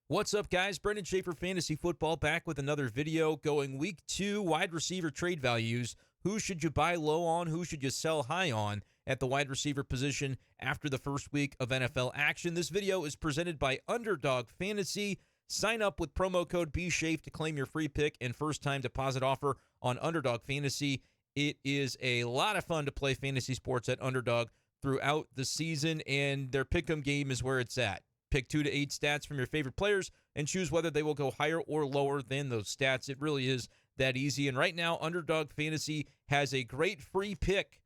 What's up, guys? Brenden Schaeffer Fantasy Football back with another video going week 2 wide receiver trade values. Who should you buy low on? Who should you sell high on at the wide receiver position after the first week of NFL action? This video is presented by Underdog Fantasy. Sign up with promo code BSHAFE to claim your free pick and first-time deposit offer on Underdog Fantasy. It is a lot of fun to play fantasy sports at Underdog throughout the season, and their pick'em game is where it's at. Pick 2 to 8 stats from your favorite players and choose whether they will go higher or lower than those stats. It really is that easy. And right now, Underdog Fantasy has a great free pick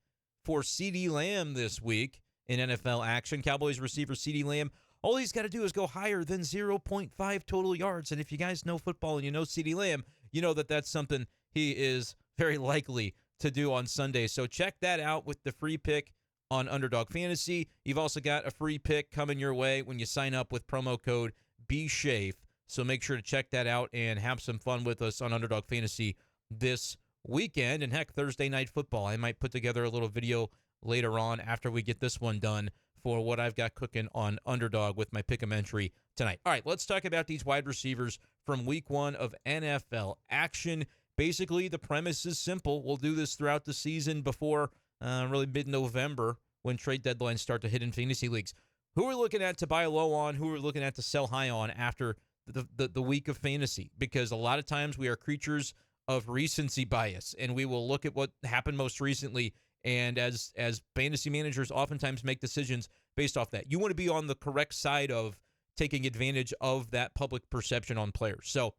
for CeeDee Lamb this week in NFL action. Cowboys receiver CeeDee Lamb, all he's got to do is go higher than 0.5 total yards. And if you guys know football and you know CeeDee Lamb, you know that that's something he is very likely to do on Sunday. So check that out with the free pick on Underdog Fantasy. You've also got a free pick coming your way when you sign up with promo code BSHAFE. So make sure to check that out and have some fun with us on Underdog Fantasy this weekend. And heck, Thursday Night Football. I might put together a little video later on after we get this one done for what I've got cooking on Underdog with my pick'em entry tonight. All right, let's talk about these wide receivers from week 1 of NFL action. Basically, the premise is simple. We'll do this throughout the season before really mid-November when trade deadlines start to hit in fantasy leagues. Who are we looking at to buy low on? Who are we looking at to sell high on after the week of fantasy? Because a lot of times we are creatures of recency bias, and we will look at what happened most recently, and as fantasy managers oftentimes make decisions based off that. You want to be on the correct side of taking advantage of that public perception on players. So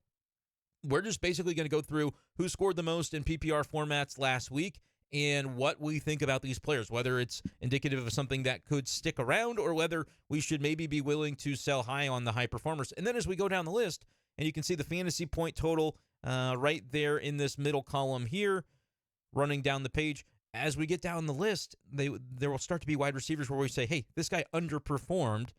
we're just basically going to go through who scored the most in PPR formats last week and what we think about these players, whether it's indicative of something that could stick around or whether we should maybe be willing to sell high on the high performers. And then as we go down the list, and you can see the fantasy point total right there in this middle column here, running down the page. As we get down the list, there will start to be wide receivers where we say, hey, this guy underperformed.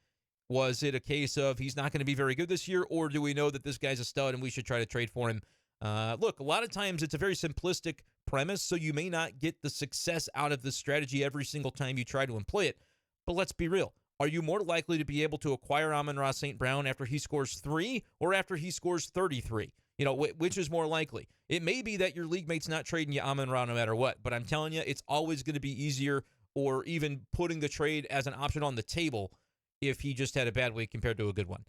Was it a case of he's not going to be very good this year, or do we know that this guy's a stud and we should try to trade for him? Look, a lot of times it's a very simplistic premise, so you may not get the success out of this strategy every single time you try to employ it. But let's be real. Are you more likely to be able to acquire Amon-Ra St. Brown after he scores 3 or after he scores 33? You know, which is more likely? It may be that your league mate's not trading you Amon-Ra no matter what, but I'm telling you, it's always going to be easier or even putting the trade as an option on the table if he just had a bad week compared to a good one.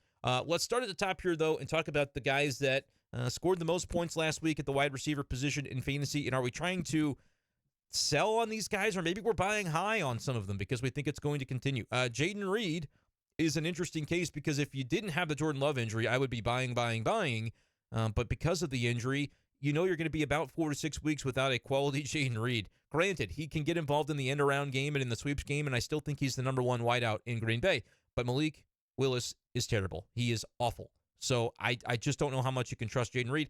Let's start at the top here, though, and talk about the guys that scored the most points last week at the wide receiver position in fantasy. And are we trying to sell on these guys, or maybe we're buying high on some of them because we think it's going to continue? Jayden Reed is an interesting case because if you didn't have the Jordan Love injury, I would be buying. But because of the injury, you know you're going to be about 4 to 6 weeks without a quality Jayden Reed. Granted, he can get involved in the end-around game and in the sweeps game, and I still think he's the number 1 wideout in Green Bay. But Malik Willis is terrible. He is awful. So I just don't know how much you can trust Jayden Reed.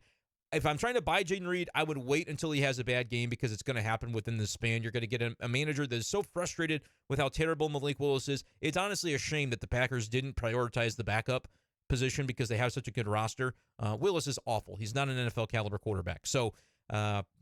If I'm trying to buy Jayden Reed, I would wait until he has a bad game because it's going to happen within this span. You're going to get a manager that is so frustrated with how terrible Malik Willis is. It's honestly a shame that the Packers didn't prioritize the backup position because they have such a good roster. Willis is awful. He's not an NFL caliber quarterback. So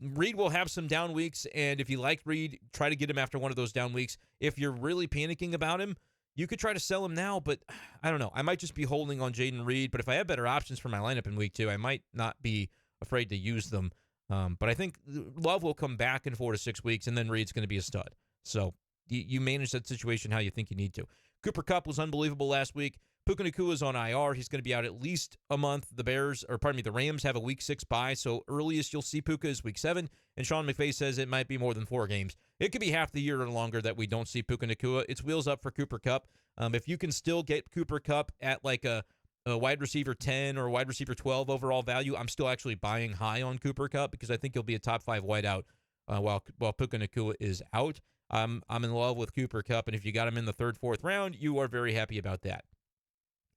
Reed will have some down weeks, and if you like Reed, try to get him after one of those down weeks. If you're really panicking about him, you could try to sell him now, but I don't know. I might just be holding on Jayden Reed, but if I have better options for my lineup in week 2, I might not be afraid to use them. But I think Love will come back in 4 to 6 weeks, and then Reed's going to be a stud. So you manage that situation how you think you need to. Cooper Kupp was unbelievable last week. Puka Nacua is on IR. He's going to be out at least a month. The Rams have a week 6 bye, so earliest you'll see Puka is week 7, and Sean McVay says it might be more than 4 games. It could be half the year or longer that we don't see Puka Nacua. It's wheels up for Cooper Kupp. If you can still get Cooper Kupp at like a wide receiver 10 or wide receiver 12 overall value, I'm still actually buying high on Cooper Kupp because I think he'll be a top 5 wideout while Puka Nacua is out. I'm in love with Cooper Kupp, and if you got him in the 3rd, 4th round, you are very happy about that.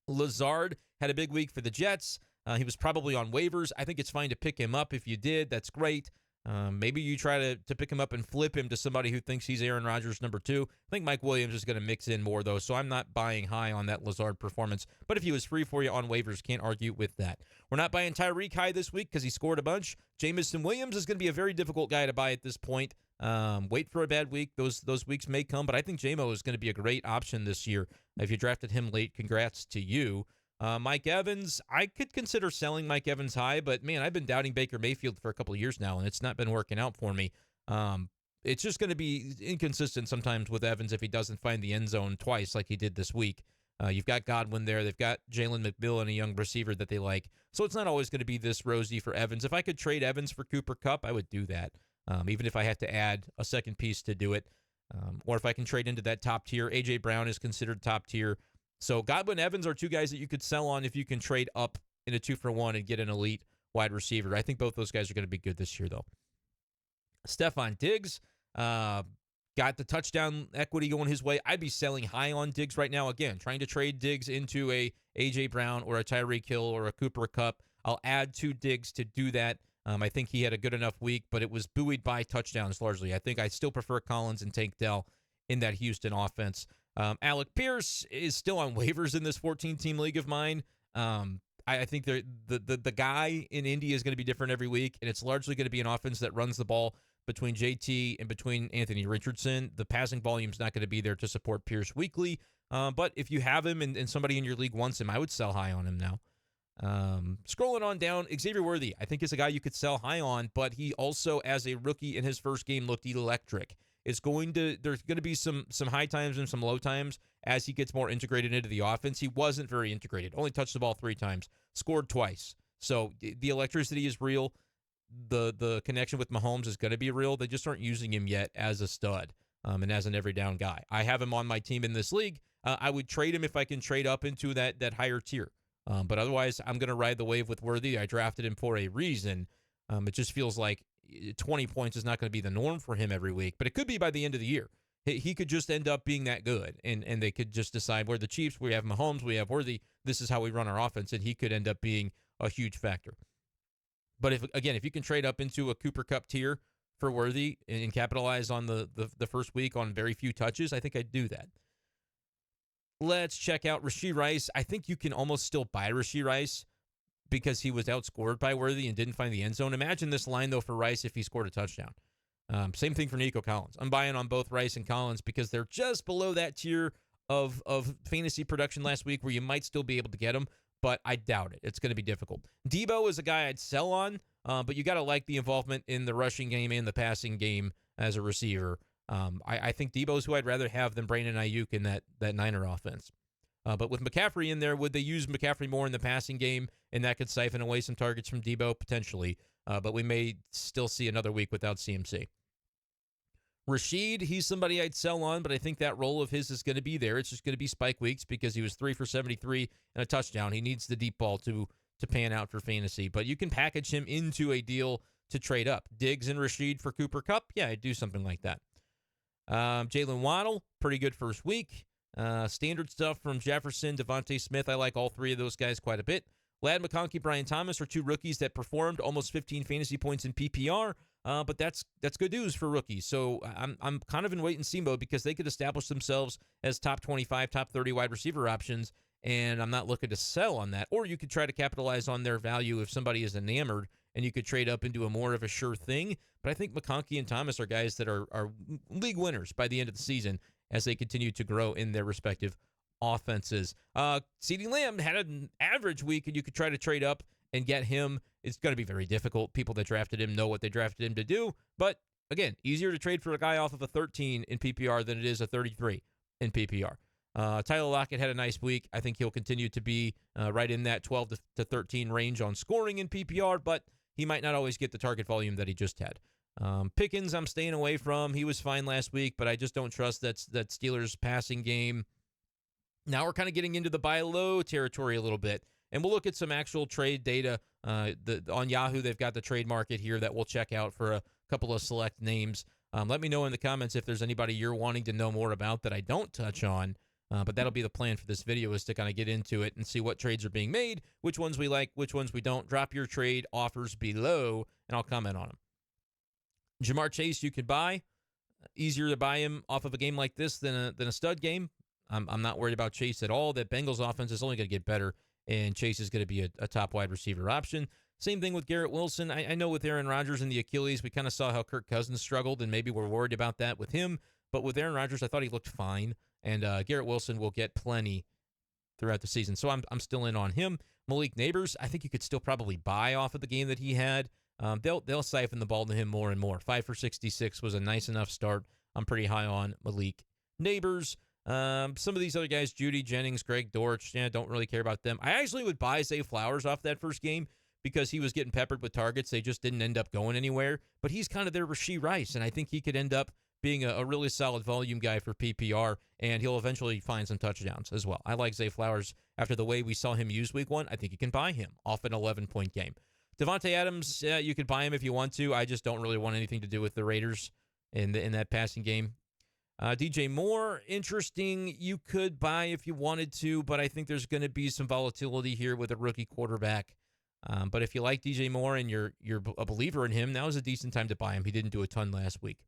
Lazard had a big week for the Jets. He was probably on waivers. I think it's fine to pick him up if you did. That's great. Maybe you try to pick him up and flip him to somebody who thinks he's Aaron Rodgers number 2. I think Mike Williams is going to mix in more, though, so I'm not buying high on that Lazard performance. But if he was free for you on waivers, can't argue with that. We're not buying Tyreek high this week because he scored a bunch. Jameson Williams is going to be a very difficult guy to buy at this point. Wait for a bad week. Those weeks may come, but I think J-Mo is going to be a great option this year. If you drafted him late, congrats to you. Mike Evans, I could consider selling Mike Evans high, but man, I've been doubting Baker Mayfield for a couple of years now, and it's not been working out for me. It's just going to be inconsistent sometimes with Evans if he doesn't find the end zone twice like he did this week. You've got Godwin there. They've got Jalen McMillan, a young receiver that they like. So it's not always going to be this rosy for Evans. If I could trade Evans for Cooper Kupp, I would do that, even if I had to add a second piece to do it. Or if I can trade into that top tier. A.J. Brown is considered top tier. So Godwin, Evans are two guys that you could sell on if you can trade up in a 2-for-1 and get an elite wide receiver. I think both those guys are going to be good this year, though. Stephon Diggs got the touchdown equity going his way. I'd be selling high on Diggs right now. Again, trying to trade Diggs into a A.J. Brown or a Tyreek Hill or a Cooper Kupp. I'll add two Diggs to do that. I think he had a good enough week, but it was buoyed by touchdowns largely. I think I still prefer Collins and Tank Dell in that Houston offense. Alec Pierce is still on waivers in this 14-team league of mine. I think the guy in Indy is going to be different every week, and it's largely going to be an offense that runs the ball between JT and between Anthony Richardson. The passing volume is not going to be there to support Pierce weekly, but if you have him and somebody in your league wants him, I would sell high on him now. Scrolling on down, Xavier Worthy, I think is a guy you could sell high on, but he also, as a rookie in his first game, looked electric. There's going to be some high times and some low times as he gets more integrated into the offense. He wasn't very integrated. Only touched the ball 3 times, scored twice. So the electricity is real. The connection with Mahomes is going to be real. They just aren't using him yet as a stud and as an every down guy. I have him on my team in this league. I would trade him if I can trade up into that higher tier. But otherwise, I'm going to ride the wave with Worthy. I drafted him for a reason. It just feels like 20 points is not going to be the norm for him every week, but it could be by the end of the year. He could just end up being that good, and they could just decide we're the Chiefs, we have Mahomes, we have Worthy, this is how we run our offense, and he could end up being a huge factor. But if you can trade up into a Cooper Kupp tier for Worthy and capitalize on the first week on very few touches, I think I'd do that. Let's check out Rashee Rice. I think you can almost still buy Rashee Rice because he was outscored by Worthy and didn't find the end zone. Imagine this line, though, for Rice if he scored a touchdown. Same thing for Nico Collins. I'm buying on both Rice and Collins because they're just below that tier of fantasy production last week where you might still be able to get them, but I doubt it. It's going to be difficult. Debo is a guy I'd sell on, but you got to like the involvement in the rushing game and the passing game as a receiver. I think Debo's who I'd rather have than Brandon Ayuk in that Niner offense. But with McCaffrey in there, would they use McCaffrey more in the passing game, and that could siphon away some targets from Debo? Potentially. But we may still see another week without CMC. Rashid, he's somebody I'd sell on, but I think that role of his is going to be there. It's just going to be spike weeks because he was 3 for 73 and a touchdown. He needs the deep ball to pan out for fantasy. But you can package him into a deal to trade up. Diggs and Rashid for Cooper Kupp? Yeah, I'd do something like that. Jalen Waddle, pretty good first week. Standard stuff from Jefferson, Devontae Smith. I like all three of those guys quite a bit. Ladd McConkey, Brian Thomas are two rookies that performed almost 15 fantasy points in PPR, but that's good news for rookies. So I'm kind of in wait-and-see mode because they could establish themselves as top 25, top 30 wide receiver options, and I'm not looking to sell on that. Or you could try to capitalize on their value if somebody is enamored, and you could trade up into a more of a sure thing. But I think McConkey and Thomas are guys that are league winners by the end of the season as they continue to grow in their respective offenses. CeeDee Lamb had an average week, and you could try to trade up and get him. It's going to be very difficult. People that drafted him know what they drafted him to do. But, again, easier to trade for a guy off of a 13 in PPR than it is a 33 in PPR. Tyler Lockett had a nice week. I think he'll continue to be right in that 12 to 13 range on scoring in PPR, but he might not always get the target volume that he just had. Pickens, I'm staying away from. He was fine last week, but I just don't trust that Steelers passing game. Now we're kind of getting into the buy low territory a little bit, and we'll look at some actual trade data. On Yahoo, they've got the trade market here that we'll check out for a couple of select names. Let me know in the comments if there's anybody you're wanting to know more about that I don't touch on, but that'll be the plan for this video, is to kind of get into it and see what trades are being made, which ones we like, which ones we don't. Drop your trade offers below, and I'll comment on them. Jamar Chase, you could buy. Easier to buy him off of a game like this than a stud game. I'm not worried about Chase at all. That Bengals offense is only going to get better, and Chase is going to be a top wide receiver option. Same thing with Garrett Wilson. I know with Aaron Rodgers and the Achilles, we kind of saw how Kirk Cousins struggled, and maybe we're worried about that with him. But with Aaron Rodgers, I thought he looked fine, and Garrett Wilson will get plenty throughout the season. So I'm still in on him. Malik Neighbors, I think you could still probably buy off of the game that he had. They'll siphon the ball to him more and more. 5 for 66 was a nice enough start. I'm pretty high on Malik Neighbors. Some of these other guys, Judy Jennings, Greg Dortch, don't really care about them. I actually would buy Zay Flowers off that first game because he was getting peppered with targets. They just didn't end up going anywhere. But he's kind of their Rashee Rice, and I think he could end up being a really solid volume guy for PPR, and he'll eventually find some touchdowns as well. I like Zay Flowers after the way we saw him use week 1. I think you can buy him off an 11-point game. Devontae Adams, you could buy him if you want to. I just don't really want anything to do with the Raiders in that passing game. DJ Moore, interesting. You could buy if you wanted to, but I think there's going to be some volatility here with a rookie quarterback. But if you like DJ Moore and you're a believer in him, now is a decent time to buy him. He didn't do a ton last week.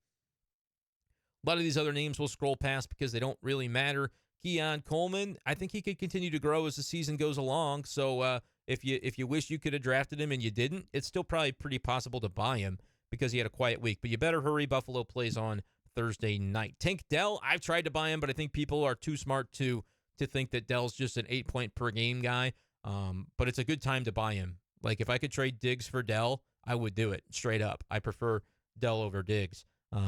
A lot of these other names we'll scroll past because they don't really matter. Keon Coleman, I think he could continue to grow as the season goes along. So if you wish you could have drafted him and you didn't, it's still probably pretty possible to buy him because he had a quiet week. But you better hurry. Buffalo plays on Thursday night. Tank Dell, I've tried to buy him, but I think people are too smart to think that Dell's just an 8-point per game guy. But it's a good time to buy him. Like if I could trade Diggs for Dell, I would do it straight up. I prefer Dell over Diggs,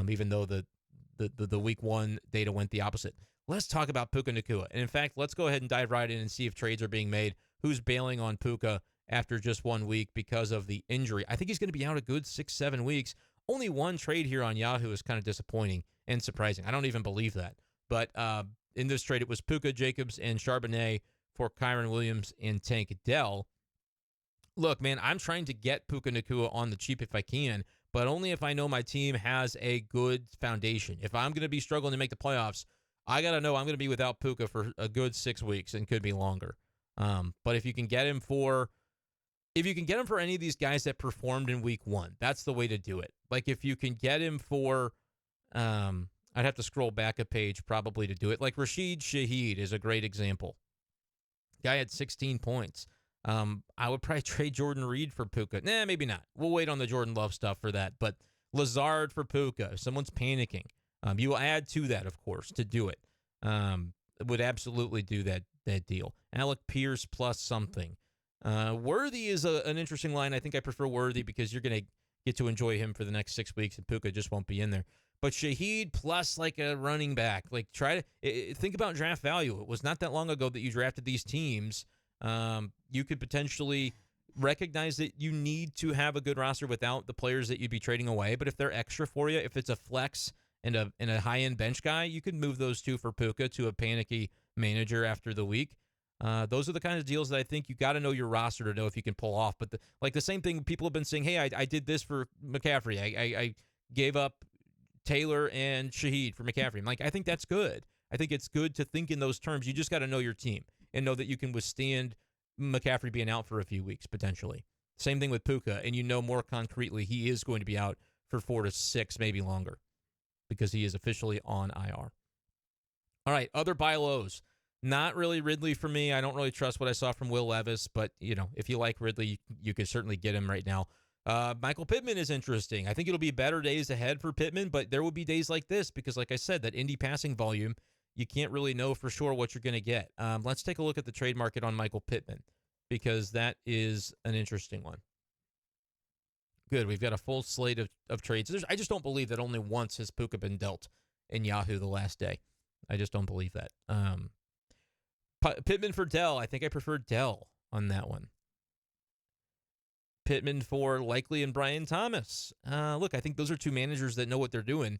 even though the week 1 data went the opposite. Let's talk about Puka Nacua. And in fact, let's go ahead and dive right in and see if trades are being made. Who's bailing on Puka after just 1 week because of the injury? I think he's going to be out a good 6-7 weeks. Only one trade here on Yahoo is kind of disappointing and surprising. I don't even believe that. But in this trade, it was Puka, Jacobs, and Charbonnet for Kyron Williams and Tank Dell. Look, man, I'm trying to get Puka Nacua on the cheap if I can, but only if I know my team has a good foundation. If I'm going to be struggling to make the playoffs, I got to know I'm going to be without Puka for a good 6 weeks and could be longer. But if you can get him for any of these guys that performed in week 1, that's the way to do it. Like if you can get him for, I'd have to scroll back a page probably to do it. Like Rashid Shaheed is a great example. Guy had 16 points. I would probably trade Jordan Reed for Puka. Nah, maybe not. We'll wait on the Jordan Love stuff for that. But Lazard for Puka. If someone's panicking, you will add to that, of course, to do it. Would absolutely do that deal. Alec Pierce plus something. Worthy is an interesting line. I think I prefer Worthy because you're going to get to enjoy him for the next 6 weeks, and Puka just won't be in there. But Shaheed plus like a running back. Like try to think about draft value. It was not that long ago that you drafted these teams. You could potentially recognize that you need to have a good roster without the players that you'd be trading away. But if they're extra for you, if it's a flex and a high-end bench guy, you could move those two for Puka to a panicky manager after the week. Those are the kind of deals that I think you got to know your roster to know if you can pull off. But the same thing, people have been saying, hey, I did this for McCaffrey. I gave up Taylor and Shaheed for McCaffrey. I'm like, I think that's good. I think it's good to think in those terms. You just got to know your team and know that you can withstand McCaffrey being out for a few weeks, potentially. Same thing with Puka, and you know more concretely he is going to be out for 4 to 6, maybe longer, because he is officially on IR. All right, other buy lows. Not really Ridley for me. I don't really trust what I saw from Will Levis, but, if you like Ridley, you can certainly get him right now. Michael Pittman is interesting. I think it'll be better days ahead for Pittman, but there will be days like this because, like I said, that Indy passing volume, you can't really know for sure what you're going to get. Let's take a look at the trade market on Michael Pittman because that is an interesting one. Good. We've got a full slate of trades. I just don't believe that only once has Puka been dealt in Yahoo the last day. I just don't believe that. Pittman for Dell. I think I prefer Dell on that one. Pittman for Likely and Brian Thomas. Look, I think those are two managers that know what they're doing.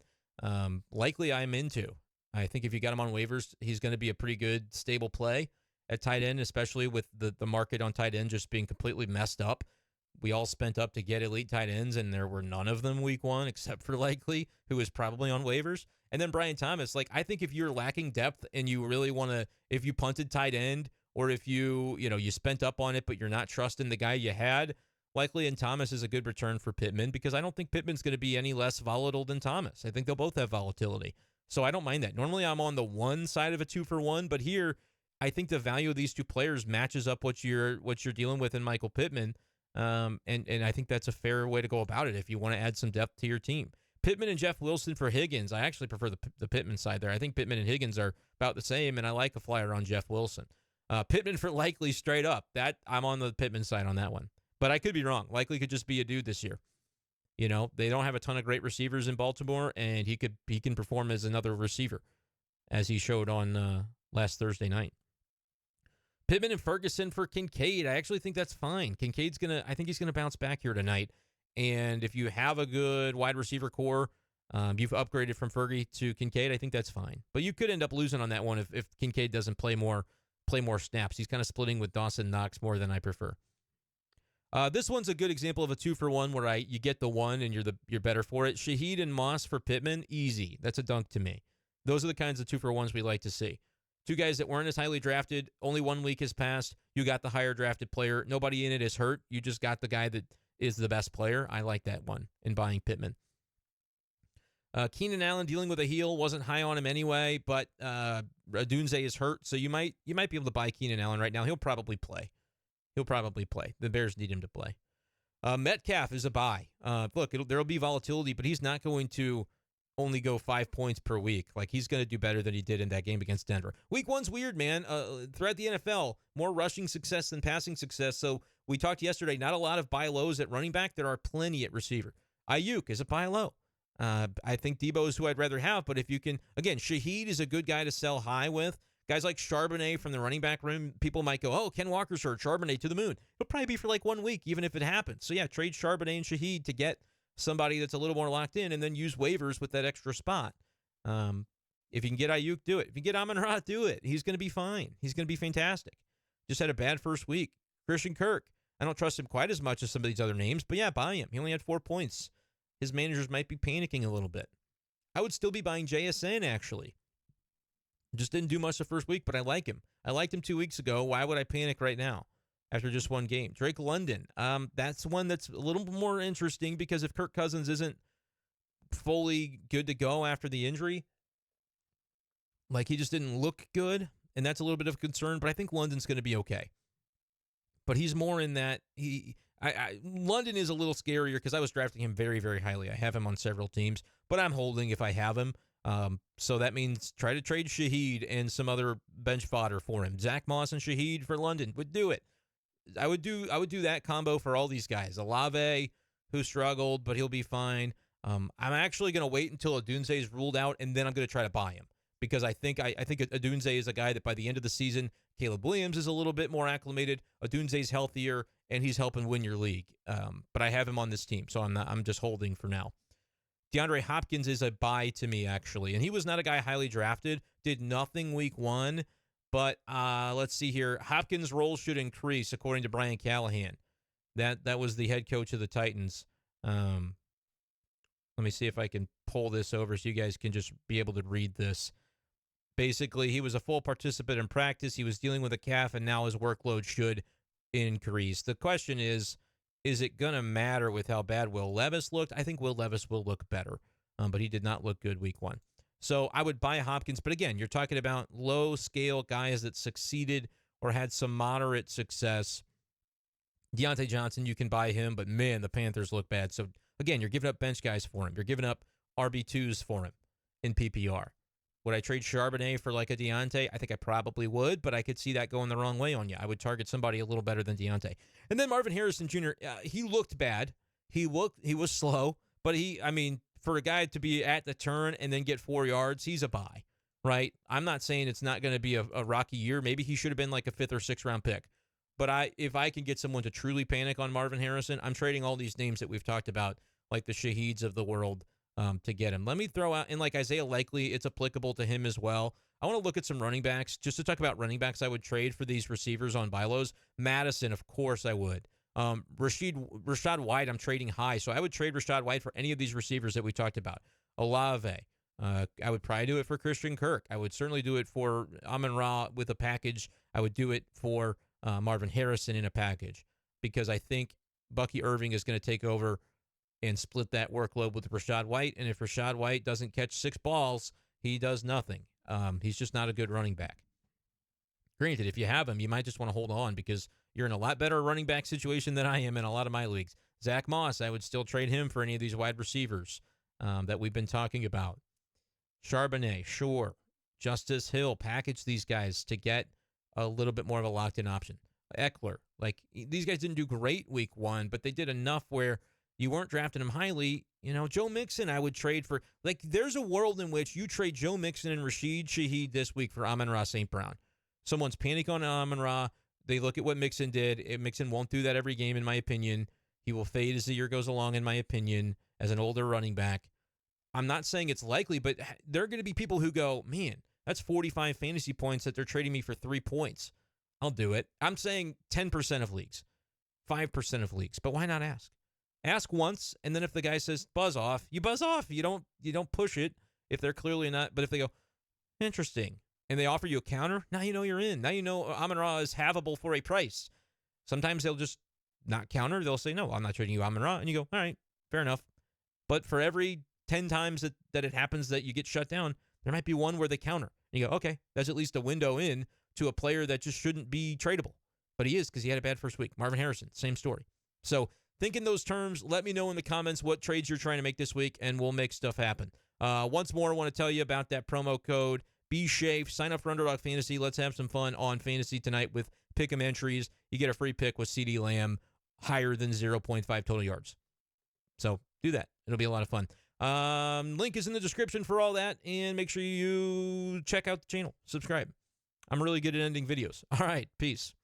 Likely I'm into. I think if you got him on waivers, he's going to be a pretty good, stable play at tight end, especially with the market on tight end just being completely messed up. We all spent up to get elite tight ends, and there were none of them week 1 except for Likely, who is probably on waivers. And then Brian Thomas, I think if you're lacking depth and you really want to, if you punted tight end or if you spent up on it, but you're not trusting the guy you had, Likely and Thomas is a good return for Pittman because I don't think Pittman's going to be any less volatile than Thomas. I think they'll both have volatility. So I don't mind that. Normally I'm on the one side of a 2-for-1, but here I think the value of these two players matches up what you're dealing with in Michael Pittman. And I think that's a fair way to go about it if you want to add some depth to your team. Pitman and Jeff Wilson for Higgins. I actually prefer the Pitman side there. I think Pitman and Higgins are about the same, and I like a flyer on Jeff Wilson. Pitman for Likely straight up. That I'm on the Pitman side on that one. But I could be wrong. Likely could just be a dude this year. They don't have a ton of great receivers in Baltimore, and he can perform as another receiver, as he showed on last Thursday night. Pitman and Ferguson for Kincaid. I actually think that's fine. I think he's gonna bounce back here tonight. And if you have a good wide receiver core, you've upgraded from Fergie to Kincaid, I think that's fine. But you could end up losing on that one if Kincaid doesn't play more snaps. He's kind of splitting with Dawson Knox more than I prefer. This one's a good example of a 2-for-1 where you get the one and you're better for it. Shaheed and Moss for Pitman, easy. That's a dunk to me. Those are the kinds of 2-for-1s we like to see. Two guys that weren't as highly drafted. Only 1 week has passed. You got the higher drafted player. Nobody in it is hurt. You just got the guy that is the best player. I like that one in buying Pitman. Keenan Allen dealing with a heel, wasn't high on him anyway, but Odunze is hurt, so you might be able to buy Keenan Allen right now. He'll probably play. The Bears need him to play. Metcalf is a buy. Look, there'll be volatility, but he's not going to only go 5 points per week. Like, he's going to do better than he did in that game against Denver. Week 1's weird, man. Throughout the NFL, more rushing success than passing success. So we talked yesterday, not a lot of buy lows at running back. There are plenty at receiver. Ayuk is a buy low. I think Debo is who I'd rather have, but if you can, again, Shaheed is a good guy to sell high with. Guys like Charbonnet from the running back room, people might go, oh, Ken Walker's hurt, Charbonnet to the moon. It'll probably be for like 1 week, even if it happens. So yeah, trade Charbonnet and Shaheed to get somebody that's a little more locked in, and then use waivers with that extra spot. If you can get Ayuk, do it. If you get Amon-Ra, do it. He's going to be fine. He's going to be fantastic. Just had a bad first week. Christian Kirk, I don't trust him quite as much as some of these other names, but yeah, buy him. He only had 4 points. His managers might be panicking a little bit. I would still be buying JSN, actually. Just didn't do much the first week, but I like him. I liked him 2 weeks ago. Why would I panic right now after just one game? Drake London, that's one that's a little more interesting because if Kirk Cousins isn't fully good to go after the injury, like he just didn't look good, and that's a little bit of a concern, but I think London's going to be okay. But he's more in that London is a little scarier because I was drafting him very, very highly. I have him on several teams, but I'm holding if I have him. So that means try to trade Shaheed and some other bench fodder for him. Zach Moss and Shaheed for London would do it. I would do that combo for all these guys. Olave, who struggled, but he'll be fine. I'm actually going to wait until Odunze is ruled out, and then I'm going to try to buy him because I think Odunze is a guy that by the end of the season, Caleb Williams is a little bit more acclimated. Odunze's healthier, and he's helping win your league. But I have him on this team, so I'm just holding for now. DeAndre Hopkins is a buy to me, actually. And he was not a guy highly drafted, did nothing week 1. But let's see here. Hopkins' role should increase, according to Brian Callahan. That was the head coach of the Titans. Let me see if I can pull this over so you guys can just be able to read this. Basically, he was a full participant in practice. He was dealing with a calf, and now his workload should increase. The question is it going to matter with how bad Will Levis looked? I think Will Levis will look better, but he did not look good week 1. So I would buy Hopkins. But again, you're talking about low-scale guys that succeeded or had some moderate success. Deontay Johnson, you can buy him, but man, the Panthers look bad. So again, you're giving up bench guys for him. You're giving up RB2s for him in PPR. Would I trade Charbonnet for like a Deontay? I think I probably would, but I could see that going the wrong way on you. I would target somebody a little better than Deontay. And then Marvin Harrison Jr., he looked bad. He was slow, but for a guy to be at the turn and then get 4 yards, he's a buy, right? I'm not saying it's not going to be a rocky year. Maybe he should have been like a 5th or 6th round pick. But if I can get someone to truly panic on Marvin Harrison, I'm trading all these names that we've talked about, like the Shaheeds of the world, to get him. Let me throw out, and like Isaiah Likely, it's applicable to him as well. I want to look at some running backs. Just to talk about running backs I would trade for these receivers on buy lows. Madison, of course I would. Rachaad White, I'm trading high, so I would trade Rachaad White for any of these receivers that we talked about. Olave, I would probably do it for Christian Kirk. I would certainly do it for Amon-Ra with a package. I would do it for Marvin Harrison in a package because I think Bucky Irving is going to take over and split that workload with Rachaad White. And if Rachaad White doesn't catch 6 balls, he does nothing. He's just not a good running back. Granted, if you have him, you might just want to hold on because you're in a lot better running back situation than I am in a lot of my leagues. Zach Moss, I would still trade him for any of these wide receivers that we've been talking about. Charbonnet, sure. Justice Hill, package these guys to get a little bit more of a locked-in option. Eckler, like these guys didn't do great week 1, but they did enough where you weren't drafting them highly. Joe Mixon I would trade for. Like, there's a world in which you trade Joe Mixon and Rashid Shaheed this week for Amon-Ra St. Brown. Someone's panic on Amon-Ra. They look at what Mixon did. Mixon won't do that every game, in my opinion. He will fade as the year goes along, in my opinion, as an older running back. I'm not saying it's likely, but there are going to be people who go, man, that's 45 fantasy points that they're trading me for 3 points. I'll do it. I'm saying 10% of leagues, 5% of leagues, but why not ask? Ask once, and then if the guy says buzz off, you buzz off. You don't push it if they're clearly not. But if they go, interesting, and they offer you a counter, now you know you're in. Now you know Amon-Ra is havable for a price. Sometimes they'll just not counter. They'll say, no, I'm not trading you Amon-Ra. And you go, all right, fair enough. But for every 10 times that it happens that you get shut down, there might be one where they counter. And you go, okay, that's at least a window in to a player that just shouldn't be tradable. But he is, because he had a bad first week. Marvin Harrison, same story. So think in those terms. Let me know in the comments what trades you're trying to make this week, and we'll make stuff happen. Once more, I want to tell you about that promo code. Be safe. Sign up for Underdog Fantasy. Let's have some fun on Fantasy tonight with pick'em entries. You get a free pick with CeeDee Lamb higher than 0.5 total yards. So do that. It'll be a lot of fun. Link is in the description for all that, and make sure you check out the channel. Subscribe. I'm really good at ending videos. All right. Peace.